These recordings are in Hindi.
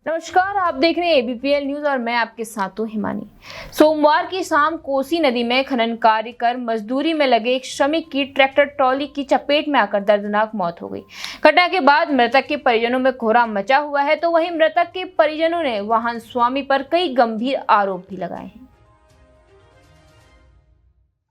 नमस्कार, आप देख रहे हैं एबीपीएल न्यूज और मैं आपके साथ हूं हिमानी। सोमवार की शाम कोसी नदी में खनन कार्य कर मजदूरी में लगे एक श्रमिक की ट्रैक्टर ट्रॉली की चपेट में आकर दर्दनाक मौत हो गई। घटना के बाद मृतक के परिजनों में कोहराम मचा हुआ है, तो वहीं मृतक के परिजनों ने वाहन स्वामी पर कई गंभीर आरोप भी लगाए हैं।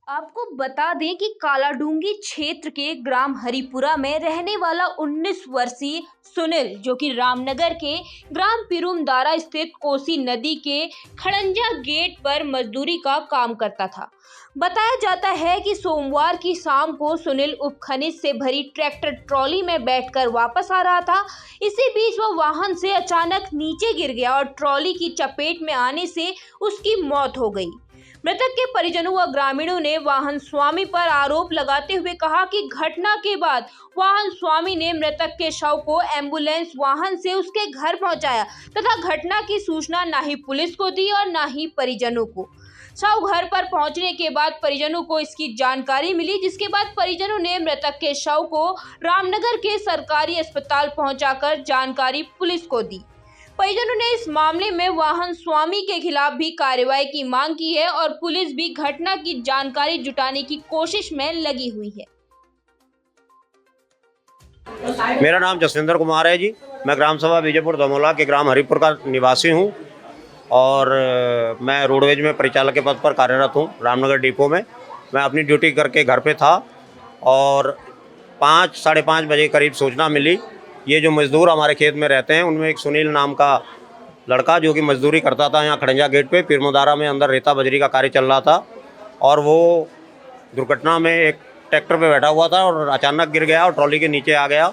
आपको बता दें कि कालाडूंगी क्षेत्र के ग्राम हरिपुरा में रहने वाला 19 वर्षीय सुनील, जो कि रामनगर के ग्राम पिरुमदारा स्थित कोसी नदी के खड़ंजा गेट पर मजदूरी का काम करता था। बताया जाता है कि सोमवार की शाम को सुनील उपखनिज से भरी ट्रैक्टर ट्रॉली में बैठकर वापस आ रहा था। इसी बीच वह वाहन से अचानक नीचे गिर गया और ट्रॉली की चपेट में आने से उसकी मौत हो गई। मृतक के परिजनों व ग्रामीणों ने वाहन स्वामी पर आरोप लगाते हुए कहा कि घटना के बाद वाहन स्वामी ने मृतक के शव को एम्बुलेंस वाहन से उसके घर पहुंचाया तथा घटना की सूचना न ही पुलिस को दी और न ही परिजनों को। शव घर पर पहुंचने के बाद परिजनों को इसकी जानकारी मिली, जिसके बाद परिजनों ने मृतक के शव को रामनगर के सरकारी अस्पताल पहुंचाकर जानकारी पुलिस को दी। परिजनों ने इस मामले में वाहन स्वामी के खिलाफ भी कार्रवाई की मांग की है और पुलिस भी घटना की जानकारी जुटाने की कोशिश में लगी हुई है। मेरा नाम जसविंदर कुमार है जी। मैं ग्राम सभा विजयपुर दमोला के ग्राम हरिपुर का निवासी हूं और मैं रोडवेज में परिचालक के पद पर कार्यरत हूं रामनगर डिपो में। मैं अपनी ड्यूटी करके घर पे था और 5 साढ़े 5 बजे करीब सूचना मिली। ये जो मज़दूर हमारे खेत में रहते हैं उनमें एक सुनील नाम का लड़का जो कि मज़दूरी करता था यहाँ खड़ंजा गेट पे पिरमुदारा में, अंदर रेता बजरी का कार्य चल रहा था और वो दुर्घटना में एक ट्रैक्टर पे बैठा हुआ था और अचानक गिर गया और ट्रॉली के नीचे आ गया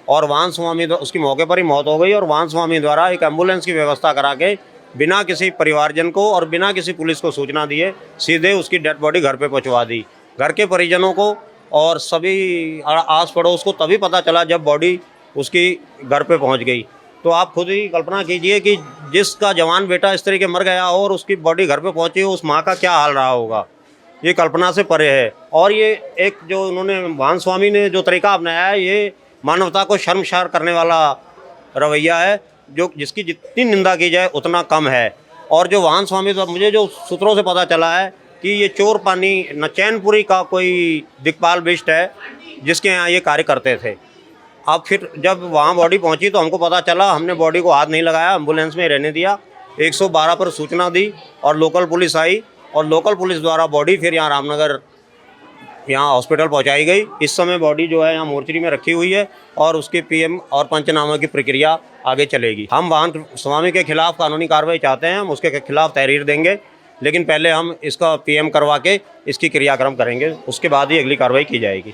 और वाहन स्वामी उसकी मौके पर ही मौत हो गई और वाहन स्वामी द्वारा एक एम्बुलेंस की व्यवस्था करा के बिना किसी परिवारजन को और बिना किसी पुलिस को सूचना दिए सीधे उसकी डेड बॉडी घर पर पहुँचवा दी। घर के परिजनों को और सभी आस पड़ोस को तभी पता चला जब बॉडी उसकी घर पे पहुंच गई। तो आप खुद ही कल्पना कीजिए कि जिसका जवान बेटा इस तरीके मर गया और उसकी बॉडी घर पे पहुंची हो, उस माँ का क्या हाल रहा होगा, ये कल्पना से परे है। और ये एक जो उन्होंने वाहन स्वामी ने जो तरीका अपनाया है, ये मानवता को शर्मसार करने वाला रवैया है, जो जिसकी जितनी निंदा की जाए उतना कम है। और जो वाहन स्वामी, तो मुझे जो सूत्रों से पता चला है कि ये चोर पानी नचैनपुरी का कोई दिक्पाल बिष्ट है जिसके यहाँ ये कार्य करते थे। अब फिर जब वहाँ बॉडी पहुँची तो हमको पता चला, हमने बॉडी को हाथ नहीं लगाया, एम्बुलेंस में रहने दिया। 112 पर सूचना दी और लोकल पुलिस आई और लोकल पुलिस द्वारा बॉडी फिर यहाँ रामनगर हॉस्पिटल पहुँचाई गई। इस समय बॉडी जो है यहाँ मोर्चरी में रखी हुई है और उसके पीएम और पंचनामा की प्रक्रिया आगे चलेगी। हम वाहन स्वामी के खिलाफ कानूनी कार्रवाई चाहते हैं, हम उसके खिलाफ तहरीर देंगे, लेकिन पहले हम इसका पीएम करवा के इसकी क्रियाक्रम करेंगे, उसके बाद ही अगली कार्रवाई की जाएगी।